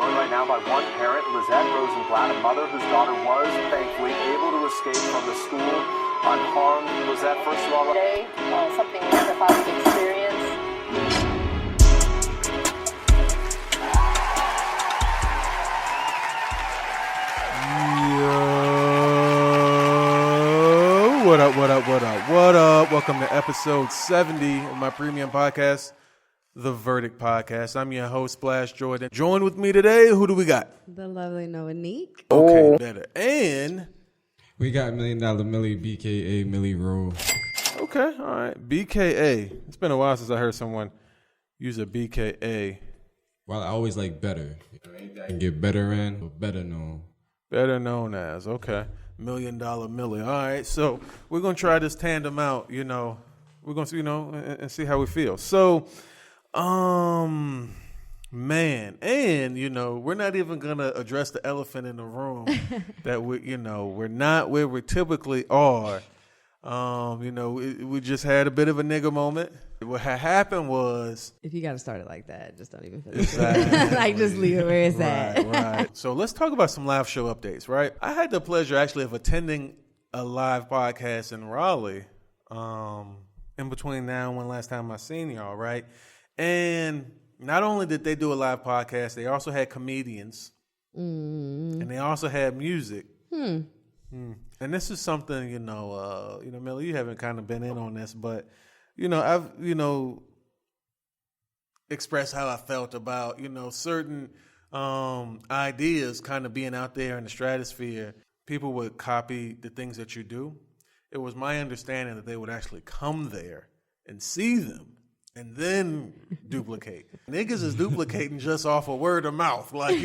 joined right now by one parent, Lizette Rosenblatt, a mother whose daughter was thankfully able to escape from the school unharmed. Lizette, first of all, today, something we never thought we'd experience. Yo, what up? Welcome to episode 70 of my premium podcast, The Verdict Podcast. I'm your host, Splash Jordan. Joined with me today, who do we got? The lovely Noanique. Okay, better. And we got $1 Million Millie, BKA Millie Rowe. okay, all right. BKA. It's been a while since I heard someone use a BKA. Well, I always like better. I can get better in, or better known. Better known as, okay. $1 Million Millie. All right, so we're going to try this tandem out, we're going to, and see how we feel. So, man, and, we're not even going to address the elephant in the room that we're not where we typically are. We just had a bit of a nigga moment. What had happened was... If you got to start it like that, just don't even finish exactly. it. Like, just leave it where it's at. Right. So let's talk about some live show updates, right? I had the pleasure, actually, of attending a live podcast in Raleigh in between now and when last time I seen y'all, right? And not only did they do a live podcast, they also had comedians, and they also had music. And this is something, Millie, you haven't kind of been in on this, but, I've, expressed how I felt about, certain ideas kind of being out there in the stratosphere. People would copy the things that you do. It was my understanding that they would actually come there and see them and then duplicate. Niggas is duplicating just off of word of mouth. Like, I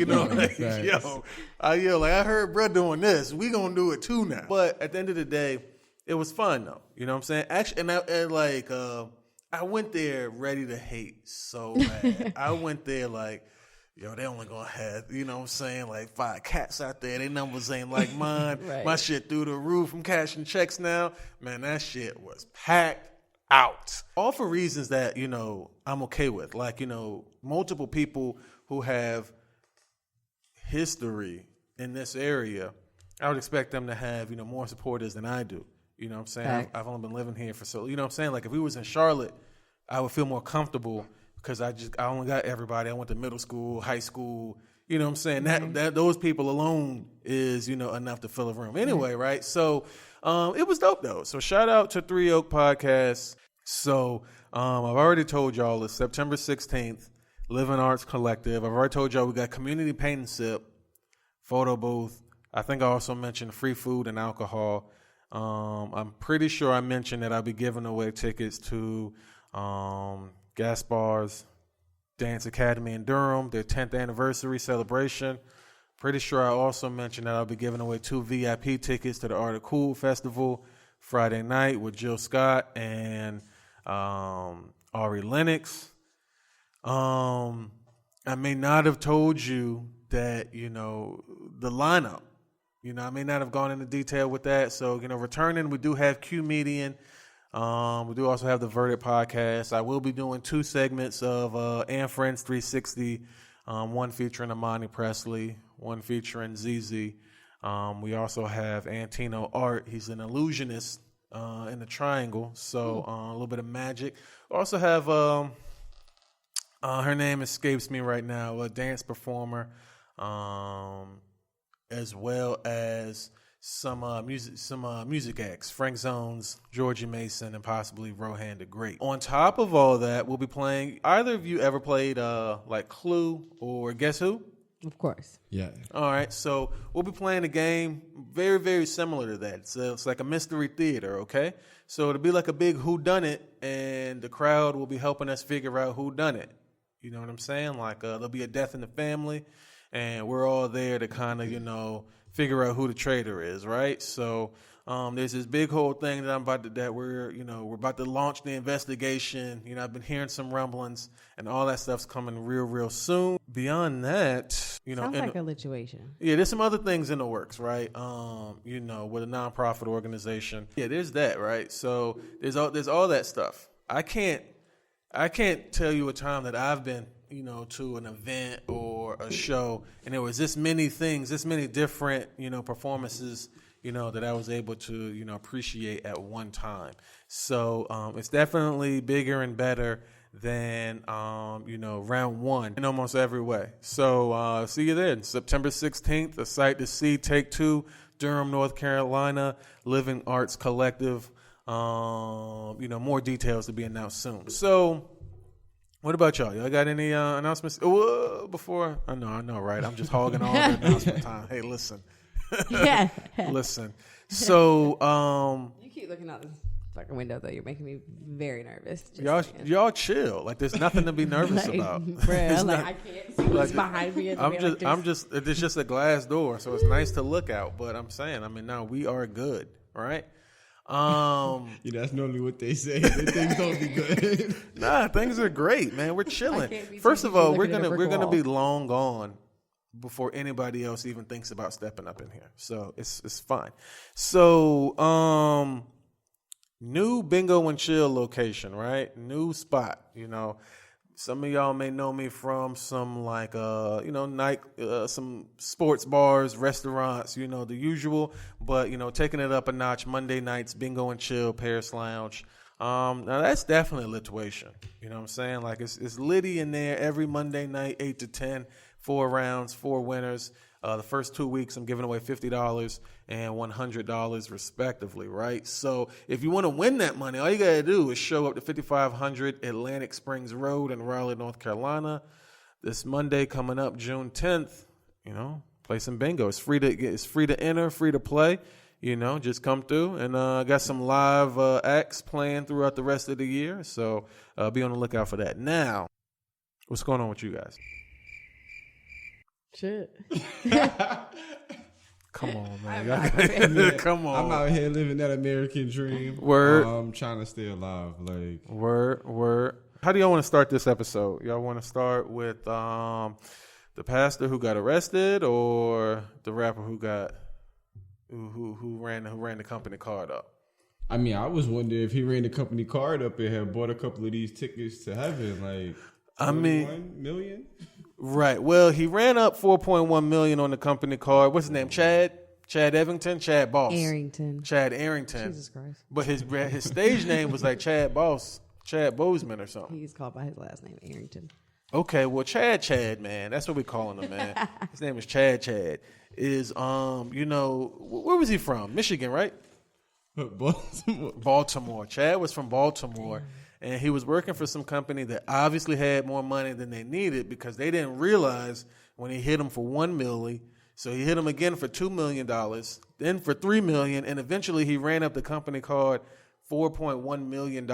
heard bruh doing this. We gonna do it too now. But at the end of the day, it was fun though. You know what I'm saying? Actually, I went there ready to hate so bad. I went there like, they only gonna have, like 5 cats out there. Their numbers ain't like mine. Right. My shit through the roof. I'm cashing checks now. Man, that shit was packed out. All for reasons that, I'm okay with. Like, multiple people who have history in this area, I would expect them to have, more supporters than I do. You know what I'm saying? I've only been living here for so, Like if we was in Charlotte, I would feel more comfortable because I only got everybody. I went to middle school, high school. You know what I'm saying? That those people alone is, enough to fill a room. Anyway, right? So it was dope though. So shout out to Three Oak Podcast. So I've already told y'all it's September 16th, Living Arts Collective. I've already told y'all we got community paint and sip, photo booth. I think I also mentioned free food and alcohol. I'm pretty sure I mentioned that I'll be giving away tickets to Gaspar's Dance Academy in Durham, their 10th anniversary celebration. Pretty sure I also mentioned that I'll be giving away 2 VIP tickets to the Art of Cool Festival Friday night with Jill Scott and Ari Lennox. I may not have told you that, the lineup. I may not have gone into detail with that. So, returning, we do have Q Median. We do also have the Verdict Podcast. I will be doing 2 segments of And Friends 360, one featuring Amani Presley, one featuring ZZ. We also have Antino Art. He's an illusionist in the triangle, so a little bit of magic. We also have, her name escapes me right now, a dance performer, as well as some music acts, Frank Zones, Georgie Mason, and possibly Rohan the Great. On top of all that, we'll be playing, either of you ever played like Clue or Guess Who? Of course. Yeah. All right, so we'll be playing a game very, very similar to that. So it's like a mystery theater, okay? So it'll be like a big whodunit, and the crowd will be helping us figure out who done it. You know what I'm saying? Like there'll be a death in the family, and we're all there to kind of, figure out who the traitor is, right? So there's this big whole thing that we're about to launch the investigation. I've been hearing some rumblings, and all that stuff's coming real, real soon. Beyond that, sounds like a situation. Yeah, there's some other things in the works, right? With a nonprofit organization. Yeah, there's that, right? So there's all that stuff. I can't tell you a time that I've been to an event or a show, and there was this many things, this many different, performances, that I was able to, appreciate at one time. So it's definitely bigger and better than, round one in almost every way. So see you then. September 16th, A Sight to See, Take Two, Durham, North Carolina, Living Arts Collective. More details to be announced soon. So what about y'all? Y'all got any announcements? Before? I know, right? I'm just hogging all the announcement time. Hey, listen. Yeah. Listen. So, You keep looking out the fucking window, though. You're making me very nervous. y'all chill. Like, there's nothing to be nervous about. Bruh, I can't see what's behind me. It's just a glass door, so it's nice to look out. But I'm saying, now we are good, right? That's normally what they say. Things don't be good. Nah, things are great, man. We're chilling. First of all, we're gonna be long gone before anybody else even thinks about stepping up in here. So it's fine. So new Bingo and Chill location, right? New spot. Some of y'all may know me from some night, some sports bars, restaurants, the usual. But taking it up a notch. Monday nights, Bingo and Chill, Paris Lounge. Now that's definitely a lituation. You know what I'm saying? Like it's litty in there every Monday night, 8 to 10, 4 rounds, 4 winners. The first 2 weeks, I'm giving away $50 and $100 respectively, right? So if you want to win that money, all you got to do is show up to 5500 Atlantic Springs Road in Raleigh, North Carolina. This Monday coming up, June 10th, play some bingo. It's free to enter, free to play. Just come through. And I got some live acts playing throughout the rest of the year. So be on the lookout for that. Now, what's going on with you guys? Shit. Come on, man. Come on. I'm out here living that American dream. Word. I'm trying to stay alive. Like word. How do y'all want to start this episode? Y'all want to start with the pastor who got arrested, or the rapper who ran the company card up? I was wondering if he ran the company card up and had bought a couple of these tickets to heaven. Like, 1 million. Right. Well, he ran up 4.1 million on the company card. What's his name? Chad Evington? Chad Boss. Chad Arrington. Jesus Christ. But his stage name was like Chad Bozeman or something. He's called by his last name, Arrington. Okay, well, Chad, man. That's what we're calling him, man. His name is Chad. Is, where was he from? Michigan, right? Baltimore. Chad was from Baltimore. And he was working for some company that obviously had more money than they needed, because they didn't realize when he hit him for $1 million. So he hit him again for $2 million, then for $3 million, and eventually he ran up the company card $4.1 million.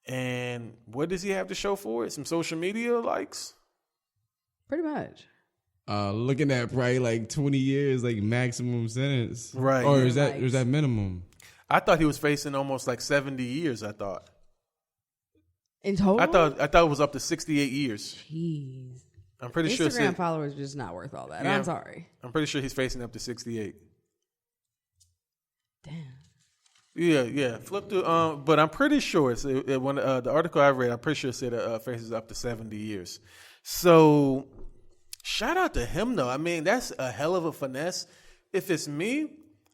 And what does he have to show for it? Some social media likes? Pretty much. Looking at probably like 20 years, like maximum sentence. Right. Or is that minimum? I thought he was facing almost like 70 years, I thought. In total? I thought it was up to 68 years. Jeez. I'm pretty sure Instagram followers are just not worth all that. Yeah, I'm sorry. I'm pretty sure he's facing up to 68. Damn. Yeah. Flip through. But I'm pretty sure when the article I read, I'm pretty sure it said faces up to 70 years. So shout out to him though. That's a hell of a finesse. If it's me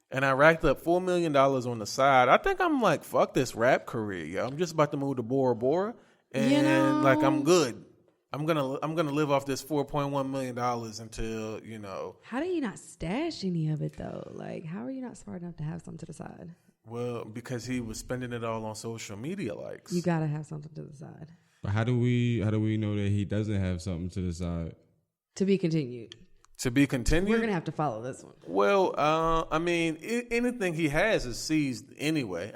and I racked up $4 million on the side, I think I'm like, fuck this rap career, yo. I'm just about to move to Bora Bora, and like I'm good. I'm gonna live off this $4.1 million until How do you not stash any of it though? Like, how are you not smart enough to have something to the side? Well, because he was spending it all on social media likes. You gotta have something to the side. But how do we know that he doesn't have something to the side? To be continued. To be continued? We're going to have to follow this one. Well, anything he has is seized anyway.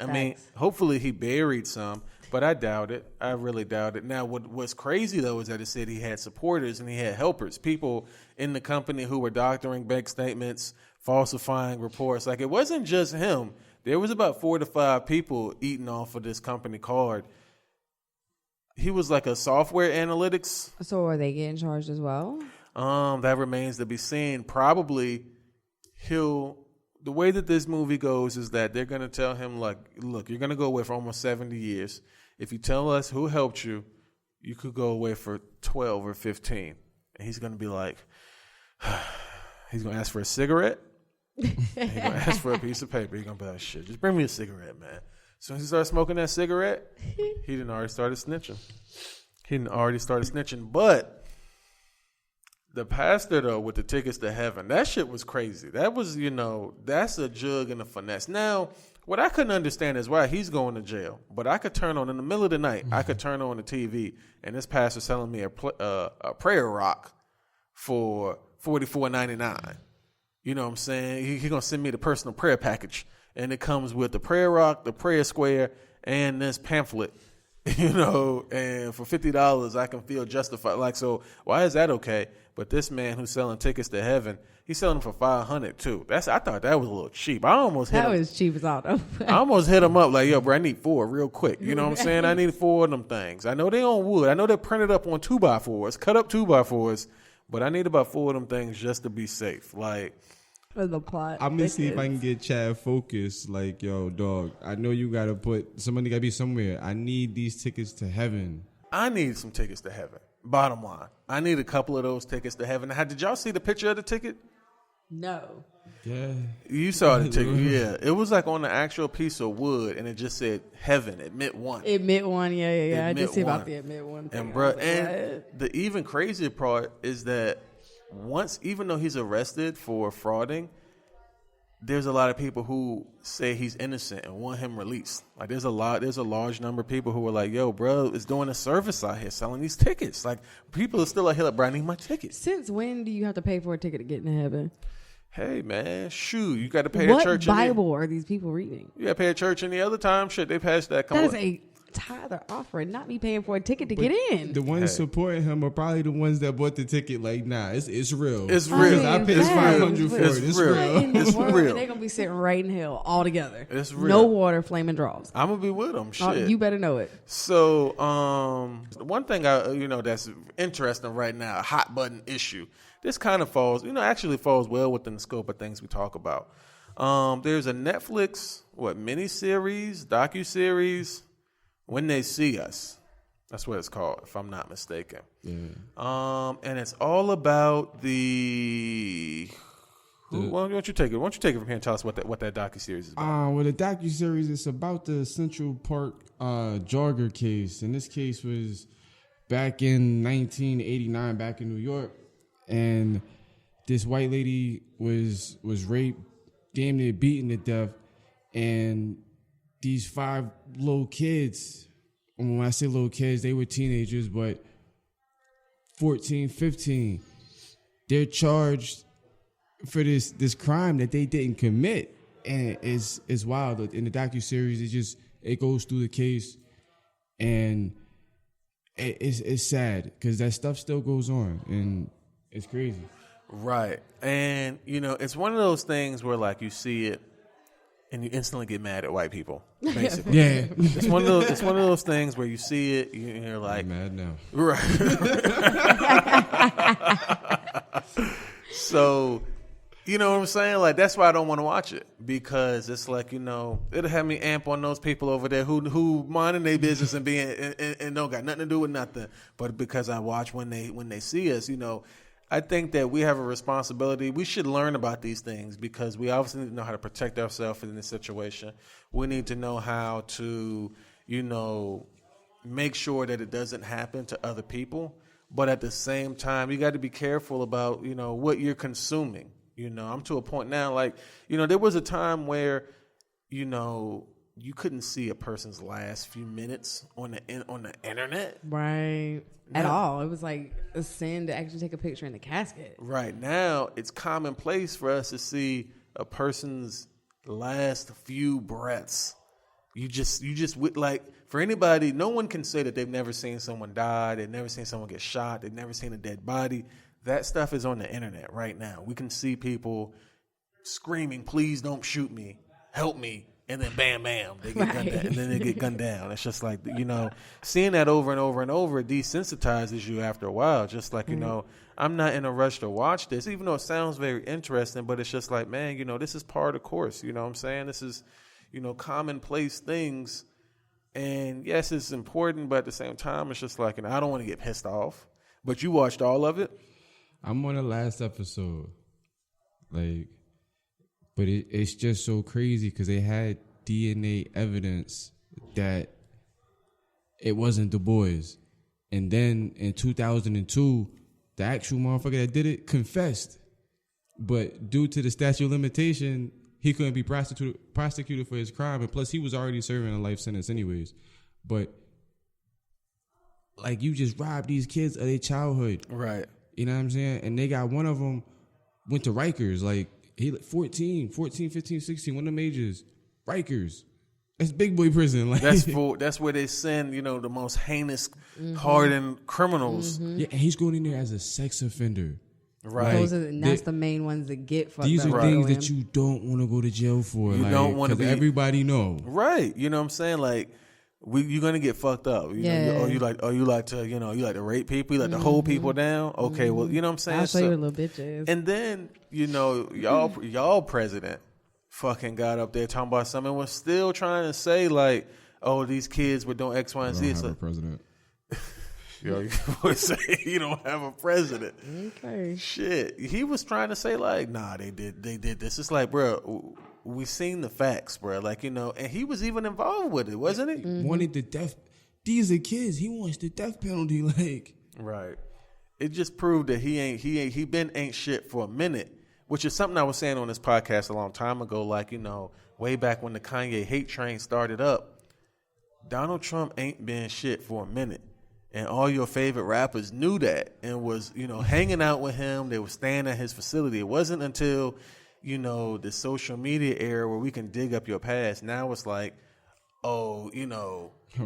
Hopefully he buried some, but I doubt it. I really doubt it. Now, what's crazy, though, is that it said he had supporters and he had helpers, people in the company who were doctoring bank statements, falsifying reports. Like, it wasn't just him. There was about 4 to 5 people eating off of this company card. He was like a software analytics. So are they getting charged as well? That remains to be seen. Probably the way that this movie goes is that they're going to tell him, like, look, you're going to go away for almost 70 years. If you tell us who helped you, you could go away for 12 or 15. And he's going to be like, he's going to ask for a cigarette. And he's going to ask for a piece of paper. He's going to be like, shit, just bring me a cigarette, man. As soon as he starts smoking that cigarette, he done already started snitching. But the pastor, though, with the tickets to heaven, that shit was crazy. That was, that's a jug and a finesse. Now, what I couldn't understand is why he's going to jail. But I could turn on, in the middle of the night, I could turn on the TV, and this pastor's selling me a prayer rock for $44.99. You know what I'm saying? He's going to send me the personal prayer package. And it comes with the prayer rock, the prayer square, and this pamphlet. And for $50, I can feel justified. Like, so why is that okay? But this man who's selling tickets to heaven, he's selling them for $500 too. I thought that was a little cheap. I almost hit him. That was cheap as all though. I almost hit him up like, yo, bro, I need 4 real quick. You know what I'm saying? I need 4 of them things. I know they on wood. I know they're printed up on 2x4s, cut up 2x4s, but I need about 4 of them things just to be safe. Like, for the plot. I'm gonna see if I can get Chad focused. Like, yo, dog, I know you gotta somebody gotta be somewhere. I need these tickets to heaven. I need some tickets to heaven. Bottom line, I need a couple of those tickets to heaven. Did y'all see the picture of the ticket? No. Yeah. You saw the ticket. Yeah. It was like on the actual piece of wood, and it just said heaven, admit one. Admit one, yeah. I did see about one. the admit one thing. And, bro, and the even crazier part is that even though he's arrested for frauding, there's a lot of people who say he's innocent and want him released. Like, there's a large number of people who are like, yo, bro, is doing a service out here selling these tickets. Like, people are still out here like, bro, I need my tickets. Since when do you have to pay for a ticket to get into heaven? Hey, man, shoot, you got to pay a church. What Bible are these people reading? You got to pay a church any other time. Shit, they passed that. That is a tithe or offering, not me paying for a ticket to get in. The ones supporting him are probably the ones that bought the ticket. Like, nah, it's real. It's real. I paid $500 for it. It's real. It's real. They're gonna be sitting right in hell all together. It's real. No water, flaming draws. I'm gonna be with them. Shit. You better know it. So, one thing that's interesting right now, a hot button issue. This kind of falls well within the scope of things we talk about. There's a Netflix miniseries, docuseries, When They See Us. That's what it's called, if I'm not mistaken. Yeah. And it's all about why don't you take it? Why don't you take it from here and tell us what that docuseries is about? Well, the docuseries is about the Central Park jogger case, and this case was back in 1989, back in New York, and this white lady was raped, damn near beaten to death, and these 5 little kids, and when I say little kids, they were teenagers, but 14, 15, they're charged for this crime that they didn't commit. And it's wild. In the docuseries, it goes through the case, and it's sad because that stuff still goes on, and it's crazy. Right. And, it's one of those things where, like, you see it, and you instantly get mad at white people, basically. Yeah. It's one of those things where you see it, you're like, I'm mad now. Right. So, you know what I'm saying? Like, that's why I don't want to watch it, because it's like, it'll have me amp on those people over there who minding their business and being and don't got nothing to do with nothing. But because I watch when they see us, I think that we have a responsibility. We should learn about these things because we obviously need to know how to protect ourselves in this situation. We need to know how to, make sure that it doesn't happen to other people. But at the same time, you got to be careful about, what you're consuming. I'm to a point now, like, there was a time where, you couldn't see a person's last few minutes on the internet. Right. At all. It was like a sin to actually take a picture in the casket. Right. Now, it's commonplace for us to see a person's last few breaths. You just like, for anybody, no one can say that they've never seen someone die, they've never seen someone get shot, they've never seen a dead body. That stuff is on the internet right now. We can see people screaming, please don't shoot me, help me. And then bam, bam, they get gunned down, and then they get gunned down. It's just like, seeing that over and over and over desensitizes you after a while. Just like, I'm not in a rush to watch this, even though it sounds very interesting, but it's just like, man, this is part of the course. You know what I'm saying? This is, commonplace things And yes, it's important, but at the same time, it's just like, and I don't want to get pissed off. But you watched all of it? I'm on the last episode. Like, but it's just so crazy because they had DNA evidence that it wasn't the boys. And then in 2002, the actual motherfucker that did it confessed. But due to the statute of limitation, he couldn't be prosecuted for his crime. And plus, he was already serving a life sentence anyways. But, like, you just robbed these kids of their childhood. Right. You know what I'm saying? And they got one of them went to Rikers. Like, he 14, 15, 16, one of the majors. Rikers. That's big boy prison. Like, that's where they send, the most heinous, hardened criminals. Yeah, and he's going in there as a sex offender. Right. That's the main ones that get fucked These up. are things that you don't want to go to jail for. You don't want to be. Everybody know. Right. You know what I'm saying? Like, you're gonna get fucked up. You like to rape people. You like to hold people down. Okay. Well, you know what I'm saying. I'll show you a little bitches. And then y'all president fucking got up there talking about something. Was still trying to say like, oh, these kids were doing X, Y, and Z. Don't have a president. You would say you don't have a president. Okay. Shit. He was trying to say like, nah, they did this. It's like, bro, we seen the facts, bro. Like, and he was even involved with it, wasn't he? Mm-hmm. Wanted the death. These are kids. He wants the death penalty. Like, right. It just proved that he ain't shit for a minute, which is something I was saying on this podcast a long time ago. Like, way back when the Kanye hate train started up, Donald Trump ain't been shit for a minute. And all your favorite rappers knew that and was, hanging out with him. They were staying at his facility. It wasn't until, the social media era where we can dig up your past. Now it's like, oh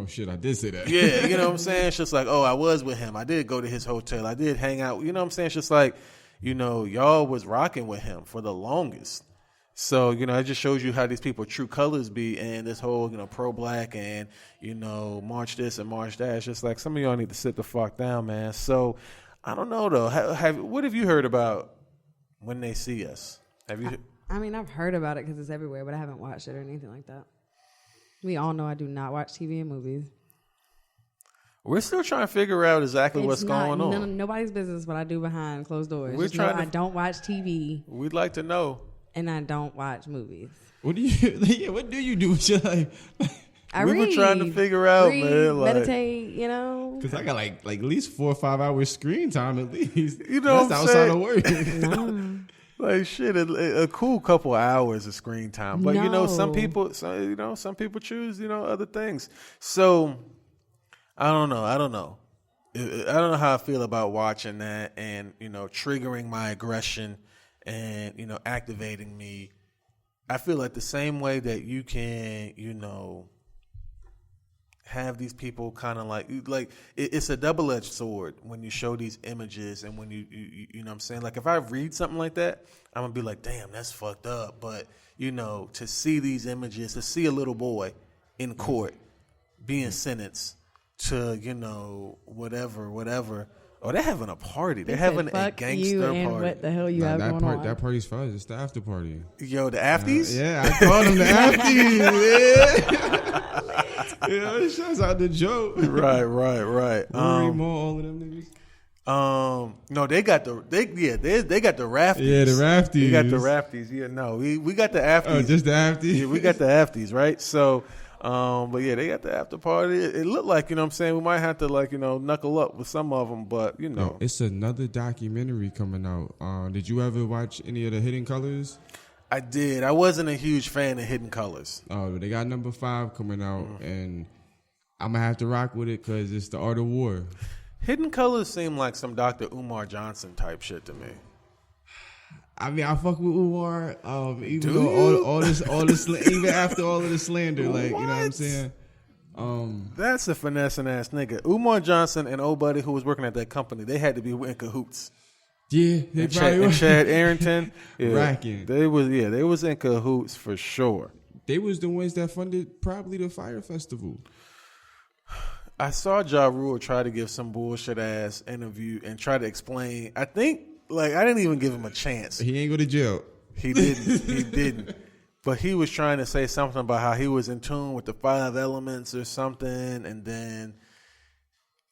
shit, I did say that. Yeah, you know what I'm saying? It's just like, oh, I was with him. I did go to his hotel. I did hang out. You know what I'm saying? It's just like, y'all was rocking with him for the longest. So, it just shows you how these people true colors be, and this whole, pro-black and, march this and march that. It's just like some of y'all need to sit the fuck down, man. So, I don't know, though. What have you heard about When They See Us? Have you? I mean, I've heard about it because it's everywhere, but I haven't watched it or anything like that. We all know I do not watch TV and movies. We're still trying to figure out exactly what's going on. Nobody's business what I do behind closed doors. I don't watch TV. We'd like to know. And I don't watch movies. What do you do with your life? I were trying to figure out, man. Like, meditate, Because I got like at least 4 or 5 hours screen time at least. That's outside of work. No. Like shit, a cool couple of hours of screen time. But some people choose other things. So I don't know. I don't know how I feel about watching that and triggering my aggression. And, activating me. I feel like the same way that you can, have these people kind of like it's a double-edged sword when you show these images and when you know what I'm saying? Like if I read something like that, I'm going to be like, damn, that's fucked up. But, to see these images, to see a little boy in court being sentenced to, whatever. Oh, they're having a party. They're having a gangster party. What the hell you have going on? That party's fun. It's the after party. Yo, the afties? Yeah, I call them the afties. Yeah, shouts out to Joe. Right. Rory Moore, all of them niggas. No, they got the rafties. Yeah, the rafties. They got the rafties. Yeah, no, we got the afties. Oh, just the afties. Yeah, we got the afties, right? So. But yeah, they got the after party. It looked like, we might have to knuckle up with some of them, but No, it's another documentary coming out. Did you ever watch any of the Hidden Colors? I did. I wasn't a huge fan of Hidden Colors. Oh, they got number 5 coming out, and I'm gonna have to rock with it because it's the Art of War. Hidden Colors seem like some Dr. Umar Johnson type shit to me. I mean, I fuck with Umar, even though all this, even after all of the slander, you know what I'm saying? That's a finessing ass nigga. Umar Johnson and old buddy who was working at that company, they had to be in cahoots. Yeah, they probably and Chad Arrington, racking. They was in cahoots for sure. They was the ones that funded probably the Fire Festival. I saw Ja Rule try to give some bullshit ass interview and try to explain. I think. I didn't even give him a chance. He ain't go to jail. He didn't. But he was trying to say something about how he was in tune with the 5 elements or something, and then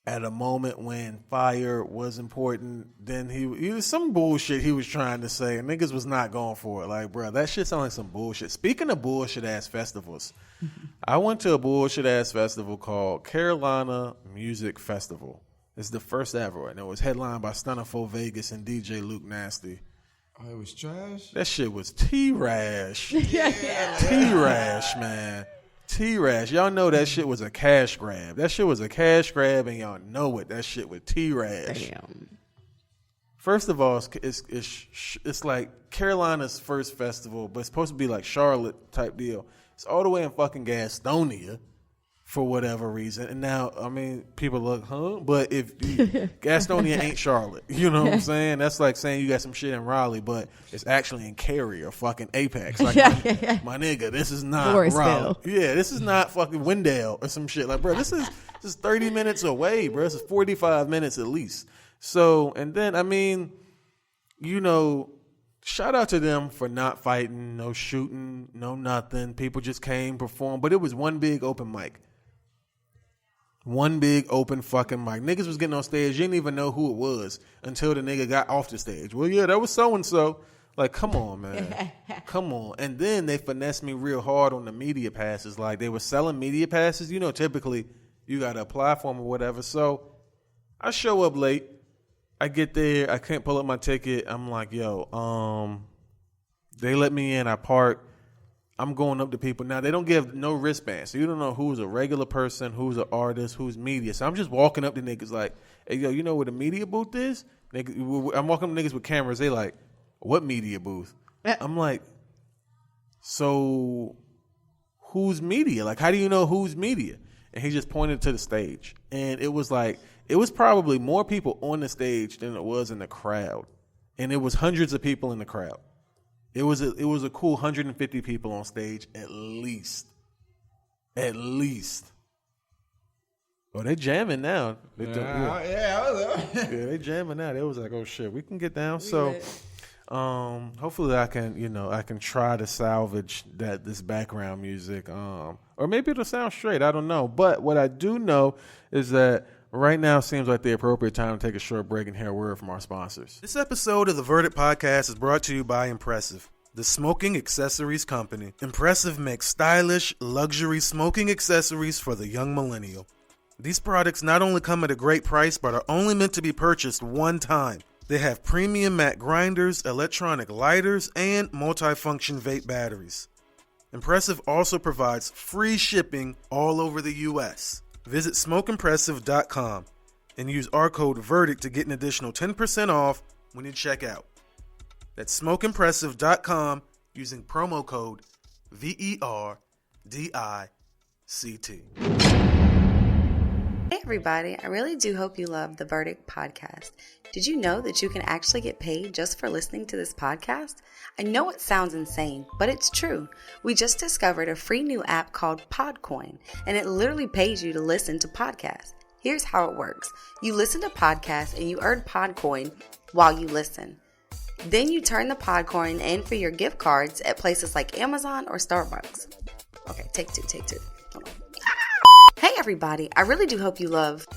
at a moment when fire was important, then he was some bullshit he was trying to say, and niggas was not going for it. Like, bro, that shit sound like some bullshit. Speaking of bullshit ass festivals, I went to a bullshit ass festival called Carolina Music Festival. It's the first ever, and it was headlined by Stunner 4 Vegas and DJ Luke Nasty. Oh, it was trash? That shit was T-Rash. T-Rash, man. T-Rash. Y'all know that shit was a cash grab. That shit was a cash grab, and y'all know it. That shit was T-Rash. Damn. First of all, it's like Carolina's first festival, but it's supposed to be like Charlotte type deal. It's all the way in fucking Gastonia for whatever reason. And now, I mean, people look, huh? But if Gastonia ain't Charlotte, you know what I'm saying? That's like saying you got some shit in Raleigh, but it's actually in Cary or fucking Apex. Like, my nigga, this is not Raleigh. Yeah, this is not fucking Wendell or some shit. Like, bro, this is 30 minutes away, bro. This is 45 minutes at least. So, and then, I mean, you know, shout out to them for not fighting, no shooting, no nothing. People just came, performed. But it was one big open mic. One big open fucking mic. Niggas was getting on stage. You didn't even know who it was until the nigga got off the stage. Well, yeah, that was so-and-so. Like, come on, man. Come on. And then they finessed me real hard on the media passes. Like, they were selling media passes. You know, typically you got to apply for them or whatever. So I show up late. I get there. I can't pull up my ticket. I'm like, yo, they let me in. I park. I'm going up to people. Now, they don't give no wristbands. So you don't know who's a regular person, who's an artist, who's media. So I'm just walking up to niggas like, hey, yo, you know where the media booth is? I'm walking up to niggas with cameras. They like, what media booth? I'm like, so who's media? Like, how do you know who's media? And he just pointed to the stage. And it was like, it was probably more people on the stage than it was in the crowd. And it was hundreds of people in the crowd. It was a cool 150 people on stage at least. At least. Oh, they jamming now. They jamming now. They was like, oh shit, we can get down. So hopefully I can try to salvage this background music. Or maybe it'll sound straight. I don't know. But what I do know is that right now seems like the appropriate time to take a short break and hear a word from our sponsors. This episode of the Verdict Podcast is brought to you by Impressive, the smoking accessories company. Impressive makes stylish, luxury smoking accessories for the young millennial. These products not only come at a great price, but are only meant to be purchased one time. They have premium matte grinders, electronic lighters, and multifunction vape batteries. Impressive also provides free shipping all over the U.S. Visit smokeimpressive.com and use our code VERDICT to get an additional 10% off when you check out. That's smokeimpressive.com using promo code VERDICT. Hey everybody, I really do hope you love the Verdict Podcast. Did you know that you can actually get paid just for listening to this podcast? I know it sounds insane, but it's true. We just discovered a free new app called Podcoin, and it literally pays you to listen to podcasts. Here's how it works. You listen to podcasts and you earn Podcoin while you listen. Then you turn the Podcoin in for your gift cards at places like Amazon or Starbucks. Okay, take two. Hold on. Hey everybody, I really do hope you love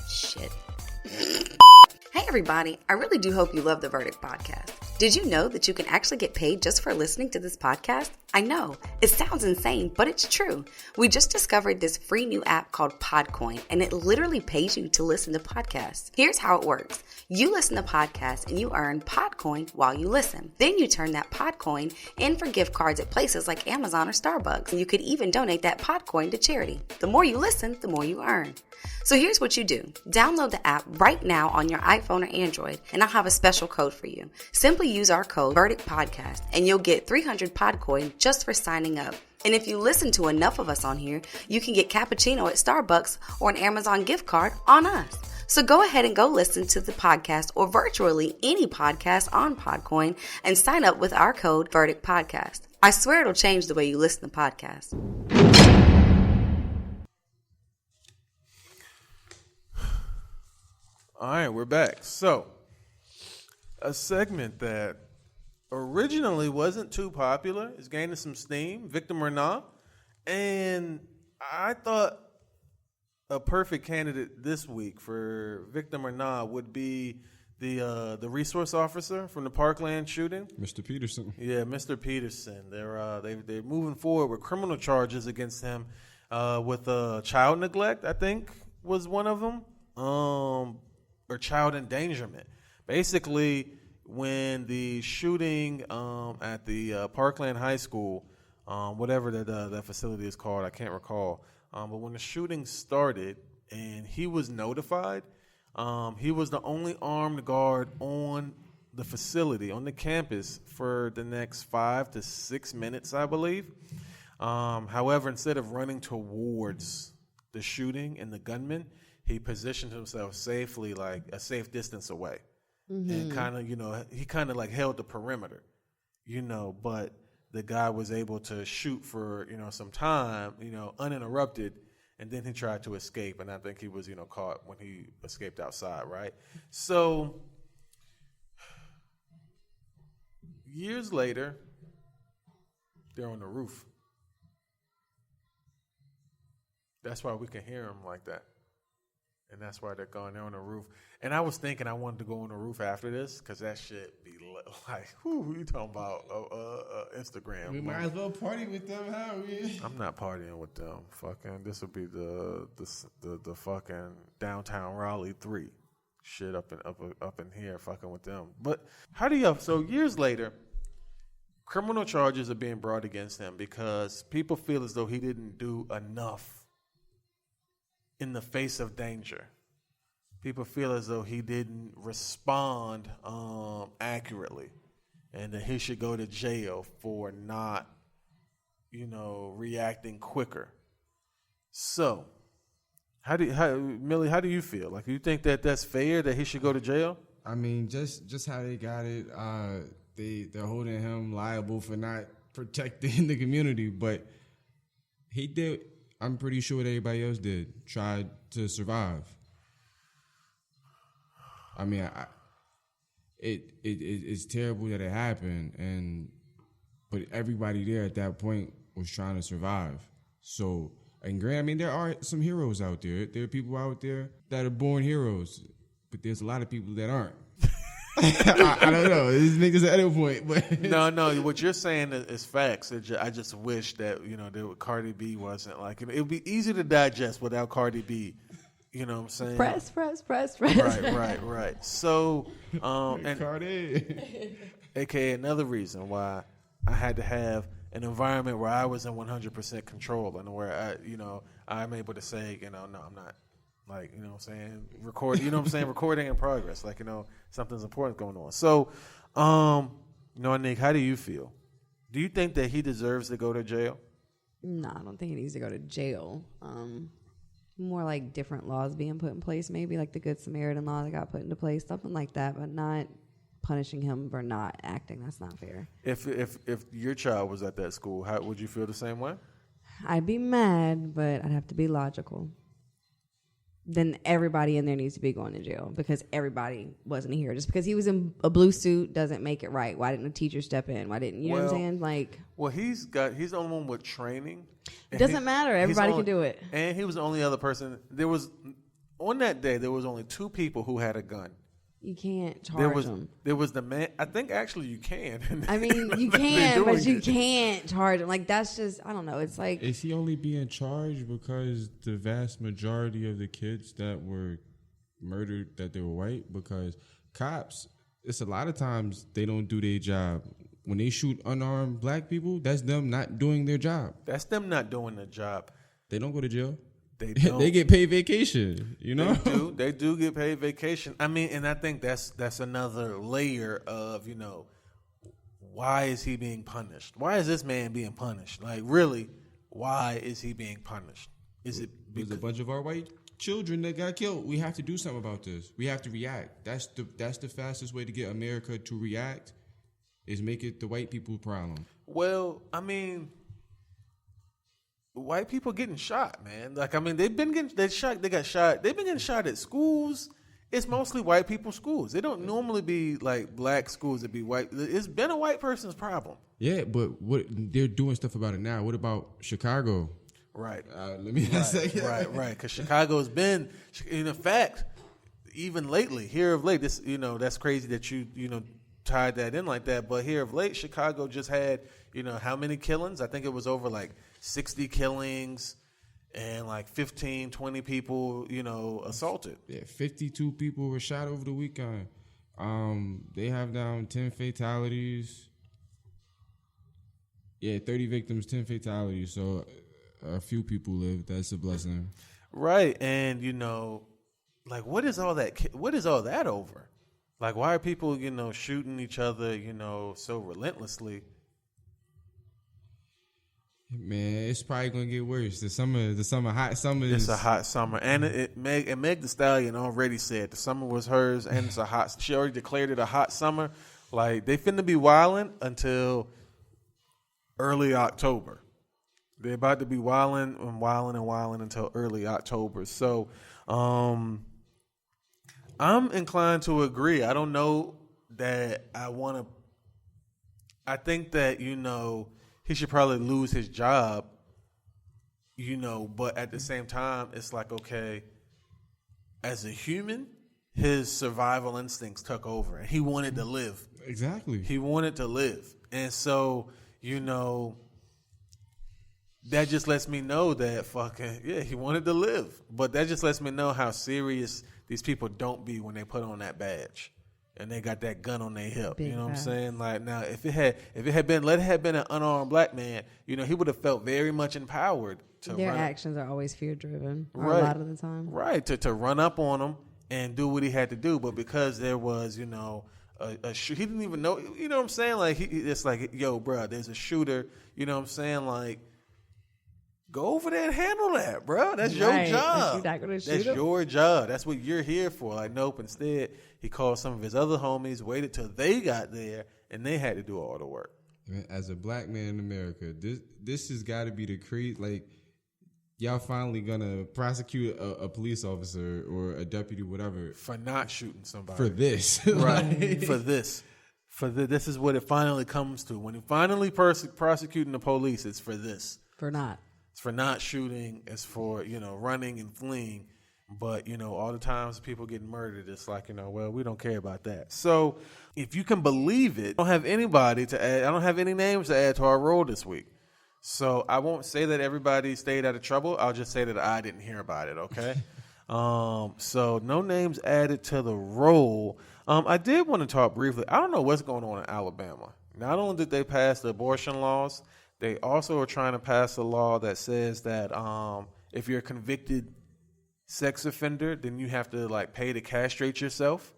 Hey everybody, I really do hope you love the Verdict Podcast. Did you know that you can actually get paid just for listening to this podcast? I know, it sounds insane, but it's true. We just discovered this free new app called Podcoin, and it literally pays you to listen to podcasts. Here's how it works. You listen to podcasts and you earn Podcoin while you listen. Then you turn that Podcoin in for gift cards at places like Amazon or Starbucks. And you could even donate that Podcoin to charity. The more you listen, the more you earn. So here's what you do. Download the app right now on your iPhone or Android, and I'll have a special code for you. Simply use our code Verdict Podcast, and you'll get 300 Podcoin just for signing up. And if you listen to enough of us on here, you can get cappuccino at Starbucks or an Amazon gift card on us. So go ahead and go listen to the podcast or virtually any podcast on Podcoin and sign up with our code Verdict Podcast. I swear it'll change the way you listen to podcasts. All right, we're back. So, a segment that originally wasn't too popular. It's gaining some steam, Victor Murnau. And I thought a perfect candidate this week for Victor Murnau would be the resource officer from the Parkland shooting. Mr. Peterson. Yeah, Mr. Peterson. They're moving forward with criminal charges against him with child neglect, I think was one of them, or child endangerment. Basically, when the shooting at the Parkland High School, whatever that facility is called, I can't recall, but when the shooting started and he was notified, he was the only armed guard on the facility, on the campus, for the next 5 to 6 minutes, I believe. However, instead of running towards the shooting and the gunman, he positioned himself safely, like a safe distance away. And kind of, he kind of like held the perimeter, but the guy was able to shoot for, some time, uninterrupted, and then he tried to escape, and I think he was, caught when he escaped outside, right? So years later, they're on the roof. That's why we can hear them like that. And that's why they're going there on the roof. And I was thinking I wanted to go on the roof after this because that shit be like, who you talking about? Instagram. We might as well party with them, huh? I'm not partying with them. Fucking, this will be the fucking downtown Raleigh 3 shit up in here, fucking with them. But so years later, criminal charges are being brought against him because people feel as though he didn't do enough in the face of danger. People feel as though he didn't respond accurately, and that he should go to jail for not, reacting quicker. So, Millie, how do you feel? Like, you think that that's fair that he should go to jail? I mean, just how they got it, they're holding him liable for not protecting the community, but he did. I'm pretty sure what everybody else did, tried to survive. I mean, it's terrible that it happened, but everybody there at that point was trying to survive. So, and granted, I mean, there are some heroes out there. There are people out there that are born heroes, but there's a lot of people that aren't. I don't know. This nigga's at a point, but no. What you're saying is facts. I just wish that Cardi B wasn't like it would be easy to digest without Cardi B. You know what I'm saying? Press. Right. So, and Cardi, aka another reason why I had to have an environment where I was in 100% control and where I'm able to say, no, I'm not. Like, what I'm saying? Record, recording in progress. Like, something's important going on. So, Nick, how do you feel? Do you think that he deserves to go to jail? No, I don't think he needs to go to jail. More like different laws being put in place, maybe like the Good Samaritan law that got put into place, something like that, but not punishing him for not acting. That's not fair. If your child was at that school, how would you feel the same way? I'd be mad, but I'd have to be logical. Then everybody in there needs to be going to jail because everybody wasn't here. Just because he was in a blue suit doesn't make it right. Why didn't the teacher step in? Why didn't, you know what I'm saying? Like, well, he's the only one with training. It doesn't matter. Everybody can do it. And he was the only other person. On that day, there was only 2 people who had a gun. You can't charge them. There was the man. I think actually you can. I mean, you can, but you can't charge them. Like, that's just, I don't know. It's like. Is he only being charged because the vast majority of the kids that were murdered, that they were white? Because cops, it's a lot of times they don't do their job. When they shoot unarmed black people, that's them not doing their job. That's them not doing their job. They don't go to jail. They don't. They get paid vacation, They do get paid vacation. I mean, and I think that's another layer of, why is he being punished? Why is this man being punished? Like, really, why is he being punished? Is it because there's a bunch of our white children that got killed? We have to do something about this. We have to react. That's the fastest way to get America to react, is make it the white people's problem. Well, I mean, white people getting shot, man. Like, I mean, they've been getting shot. They've been getting shot at schools It's mostly white people schools. They don't normally be like black schools that be white. It's been a white person's problem. Yeah, but what they're doing stuff about it now. What about Chicago? Right. Let me say Right. Because Chicago's been, in fact, even lately, here of late, this, that's crazy that you tied that in like that. But here of late, Chicago just had, how many killings? I think it was over like 60 killings. And like 15, 20 people, assaulted. Yeah, 52 people were shot over the weekend. They have down 10 fatalities. Yeah, 30 victims, 10 fatalities. So a few people lived. That's a blessing. Right. And, like, what is all that over? Like, why are people, shooting each other, so relentlessly? Man, it's probably gonna get worse. The hot summer. It's a hot summer, and Meg Thee Stallion already said the summer was hers, and it's a hot. She already declared it a hot summer. Like they finna be wilding until early October. They're about to be wilding until early October. So, I'm inclined to agree. I don't know that I want to. I think that he should probably lose his job, but at the same time, it's like, okay, as a human, his survival instincts took over and he wanted to live. Exactly. He wanted to live. And so, that just lets me know that he wanted to live. But that just lets me know how serious these people don't be when they put on that badge. And they got that gun on their hip. Big You know what I'm facts. saying? Like now, if it had been an unarmed black man, he would have felt very much empowered to Their run. actions are always fear driven, a Right. lot of the time. Right, to run up on him and do what he had to do. But because there was, he didn't even know, you know what I'm saying? Like, it's like, yo, bro, there's a shooter, you know what I'm saying? Like, go over there and handle that, bro. That's your Right. job. You're not gonna shoot That's him? your job. That's what you're here for. Like, nope. Instead, he called some of his other homies, waited till they got there, and they had to do all the work. As a black man in America, this has got to be the like, y'all finally gonna prosecute a police officer or a deputy, whatever, For not shooting somebody. for this. Right. For this. This is what it finally comes to. When you finally prosecuting the police, it's for this. For not. It's for not shooting. It's for, running and fleeing. But, all the times people getting murdered, it's like, well, we don't care about that. So if you can believe it, I don't have anybody to add. I don't have any names to add to our roll this week. So I won't say that everybody stayed out of trouble. I'll just say that I didn't hear about it, okay? So no names added to the roll. I did want to talk briefly. I don't know what's going on in Alabama. Not only did they pass the abortion laws, they also are trying to pass a law that says that if you're a convicted sex offender, then you have to pay to castrate yourself.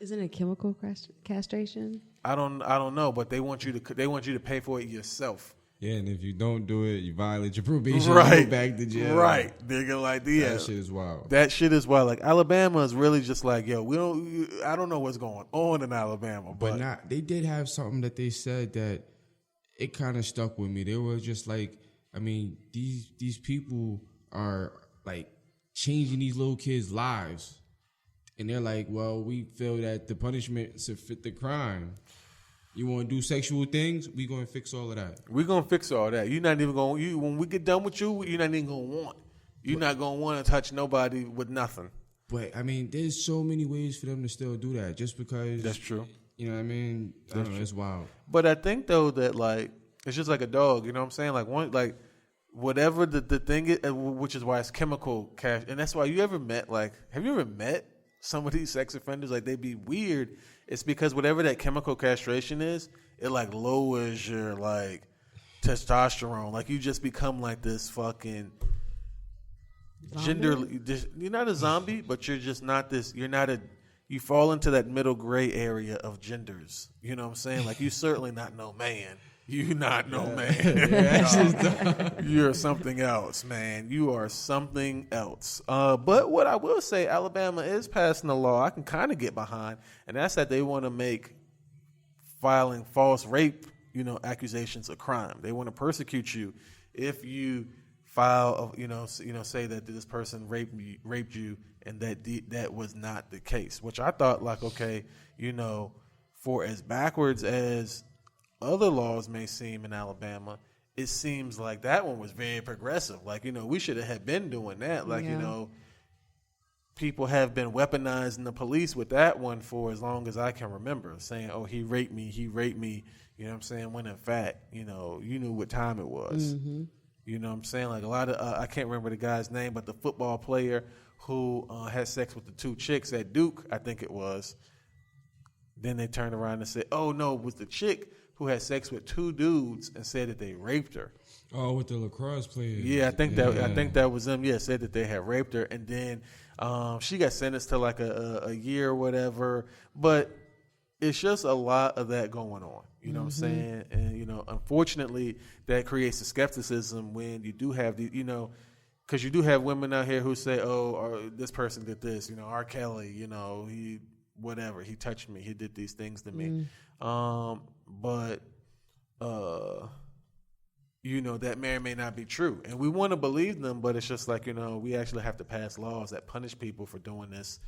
Isn't it chemical castration? I don't know, but they want you to pay for it yourself. Yeah, and if you don't do it, you violate your probation. Right. You go back to jail. Right. Nigga, That shit is wild. That shit is wild. Like Alabama is really just like, yo, I don't know what's going on in Alabama, But not. They did have something that they said that it kind of stuck with me. They were just like, I mean, these people are like changing these little kids' lives, and they're like, well, we feel that the punishment should fit the crime. You want to do sexual things? We gonna fix all of that. We're gonna fix all that. You're not even gonna. When we get done with you, you're not even gonna want. You're not gonna want to touch nobody with nothing. But I mean, there's so many ways for them to still do that, just because. That's true. You know what I mean? I don't know. It's wild. But I think though that it's just like a dog. You know what I'm saying? Whatever the thing is, which is why it's chemical cash, and that's why have you ever met some of these sex offenders? Like they be weird. It's because whatever that chemical castration is, it lowers your testosterone. Like you just become like this fucking gender. You're not a zombie, but you're just not this. You're not a. You fall into that middle gray area of genders. You know what I'm saying? Like you certainly not no man. You not no man. You're something else, man. You are something else. But what I will say, Alabama is passing a law I can kind of get behind, and that's that they want to make filing false rape, accusations a crime. They want to persecute you if you file, say that this person raped you, and that was not the case. Which I thought, like, okay, for as backwards as other laws may seem in Alabama, it seems like that one was very progressive. Like, we should have been doing that. Like, people have been weaponizing the police with that one for as long as I can remember, saying, oh, he raped me, you know what I'm saying? When in fact, you knew what time it was. Mm-hmm. You know what I'm saying? Like a lot of, I can't remember the guy's name, but the football player who had sex with the two chicks at Duke, I think it was. Then they turned around and said, oh, no, it was the chick who had sex with two dudes and said that they raped her. Oh, with the lacrosse player. Yeah, I think that was them. Yeah, said that they had raped her, and then she got sentenced to like a year or whatever. But it's just a lot of that going on. You know what I'm saying? And unfortunately, that creates a skepticism when you do have the because you do have women out here who say, oh, this person did this. R. Kelly. He whatever, he touched me, he did these things to me. But that may or may not be true. And we want to believe them, but it's just like, we actually have to pass laws that punish people for doing this,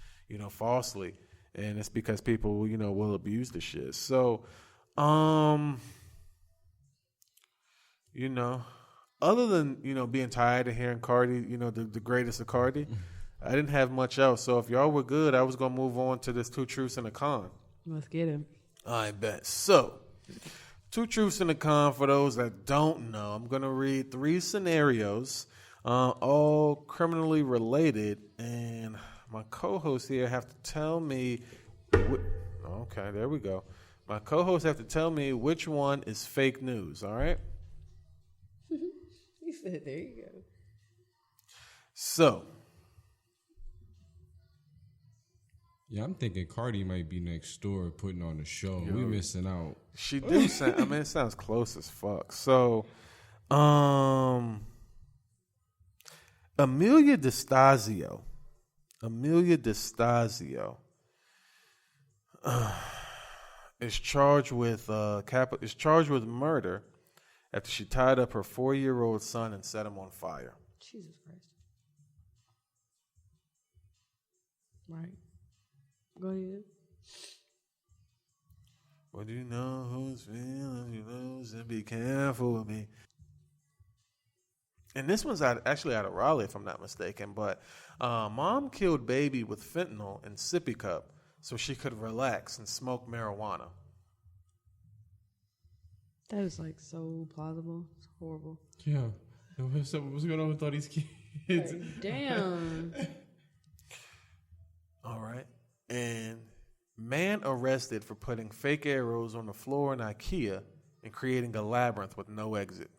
falsely. And it's because people, will abuse the shit. So, other than, being tired of hearing Cardi, the greatest of Cardi, I didn't have much else. So if y'all were good, I was going to move on to this 2 truths and a con. Let's get him. I bet. So, 2 truths and a con, for those that don't know, I'm going to read 3 scenarios, all criminally related, and my co-hosts here have to tell me, okay, there we go. My co-hosts have to tell me which one is fake news, all right? He said, there you go. So. Yeah, I'm thinking Cardi might be next door putting on a show. We missing out. She do sound, it sounds close as fuck. So, Amelia DeStasio is charged with murder after she tied up her 4-year-old son and set him on fire. Jesus Christ. Right. Go ahead. Well, you know who's feeling you lose and be careful with me. And this one's actually out of Raleigh, if I'm not mistaken. But mom killed baby with fentanyl in sippy cup so she could relax and smoke marijuana. That is like so plausible. It's horrible. Yeah. What's going on with all these kids? Like, damn. All right. And man arrested for putting fake arrows on the floor in IKEA and creating a labyrinth with no exit.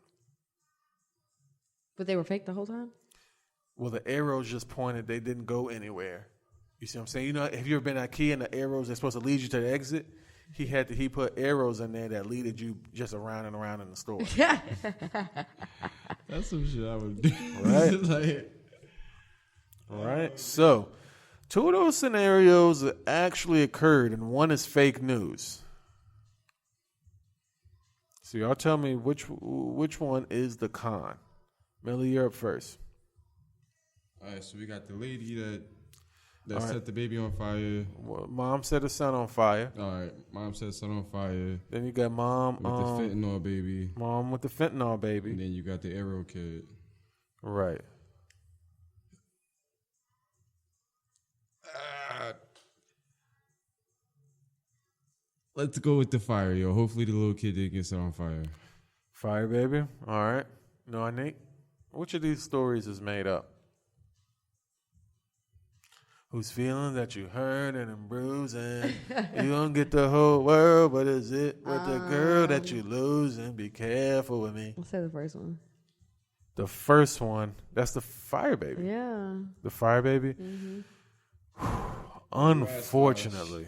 But they were fake the whole time? Well, the arrows just pointed. They didn't go anywhere. You see what I'm saying? Have you ever been to IKEA and the arrows are supposed to lead you to the exit? He put arrows in there that leaded you just around and around in the store. That's some shit I would do. Right? Right. So, 2 of those scenarios actually occurred, and one is fake news. So y'all tell me which one is the con. Millie, you're up first. All right, so we got the lady that set the baby on fire. Well, mom set her son on fire. All right, mom set son on fire. Then you got mom with the fentanyl baby. Mom with the fentanyl baby. And then you got the arrow kid. Right. Let's go with the fire, yo. Hopefully the little kid didn't get set on fire. Fire baby. All right. No, Nick. Which of these stories is made up? Whose feeling that you hurt and bruising? You don't get the whole world, but is it with the girl that you losing? Be careful with me. Let's say the first one. The first one, that's the fire baby. Yeah. The fire baby? Mm-hmm. Unfortunately,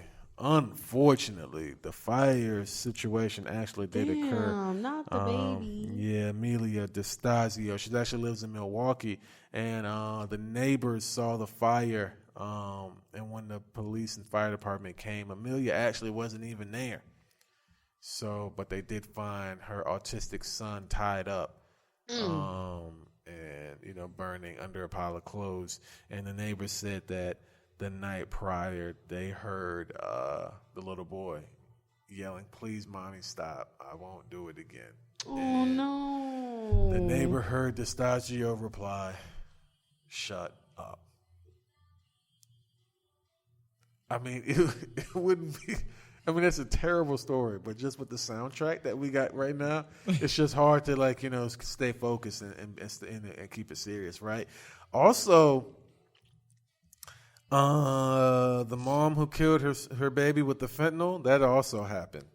the fire situation actually did occur. Not the baby. Yeah, Amelia DeStasio. She actually lives in Milwaukee, and the neighbors saw the fire. And when the police and fire department came, Amelia actually wasn't even there. So, but they did find her autistic son tied up. and, you know, burning under a pile of clothes. And the neighbors said that the night prior, they heard the little boy yelling, "Please, mommy, stop. I won't do it again." Oh, no. The neighbor heard Destagio reply, "Shut up." I mean, it wouldn't be. I mean, that's a terrible story, but just with the soundtrack that we got right now, it's just hard to, like, you know, stay focused and keep it serious, right? Also, the mom who killed her baby with the fentanyl, that also happened.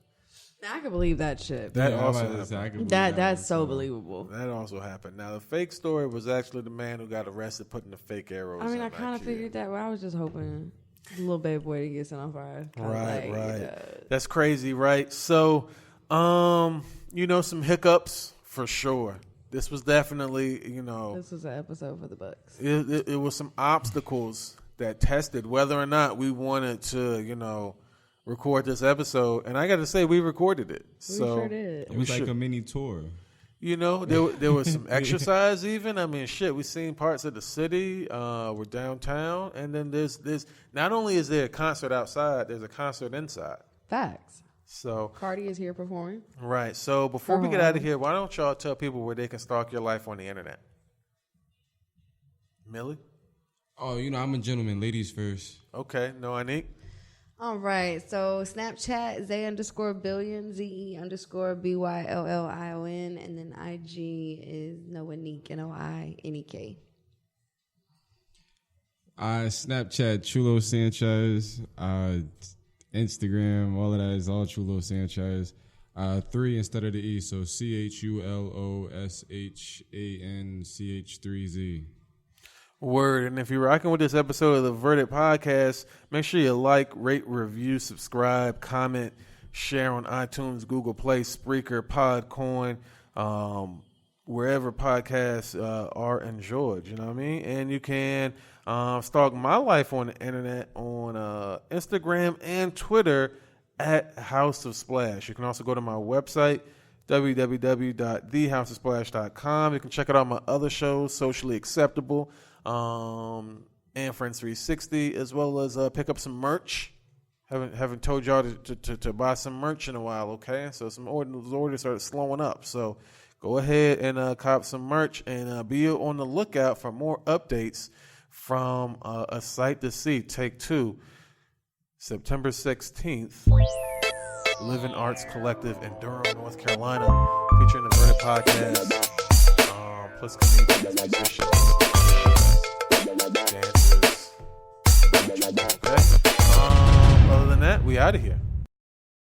I can believe that shit. That Yeah, I also was about to say, I happened. could believe That's one, so believable. That also happened. Now, the fake story was actually the man who got arrested putting the fake arrows. I mean, in I that kind of kid. figured that. Well, I was just hoping the little baby boy to get set on fire. Kinda Right, like, right. That's crazy, right? So, you know, some hiccups for sure. This was definitely, you know, This was an episode for the Bucks. it was some obstacles that tested whether or not we wanted to, you know, record this episode. And I got to say, we recorded it. We So sure did. It was like a mini tour. You know, there was some exercise even. I mean, shit, we seen parts of the city. We're downtown. And then there's not only is there a concert outside, there's a concert inside. Facts. So, Cardi is here performing. right. So before we get out of here, why don't y'all tell people where they can stalk your life on the internet? Millie? Oh, you know, I'm a gentleman. Ladies first. Okay. No, Anik? All right. So Snapchat, Zay_billion, ZE_BYLLION. And then IG is Noanik, NOINEK. Snapchat, Chulo Sanchez. Instagram, all of that is all Chulo Sanchez. 3 instead of the E, so CHULOSHANCH3Z. Word. And if you're rocking with this episode of the Verdict Podcast, make sure you like, rate, review, subscribe, comment, share on iTunes, Google Play, Spreaker, Podcoin, wherever podcasts are enjoyed. You know what I mean? And you can stalk my life on the internet on Instagram and Twitter at House of Splash. You can also go to my website, www.thehouseofsplash.com. You can check out my other shows, Socially Acceptable, and Friends 360, as well as pick up some merch. Haven't told y'all to buy some merch in a while, okay? So some orders started slowing up. So go ahead and cop some merch and be on the lookout for more updates from A Sight to See, Take 2, September 16th. Living Arts Collective in Durham, North Carolina, featuring the Verdict Podcast, plus comedians, musicians, dancers, okay? Other than that, we out of here.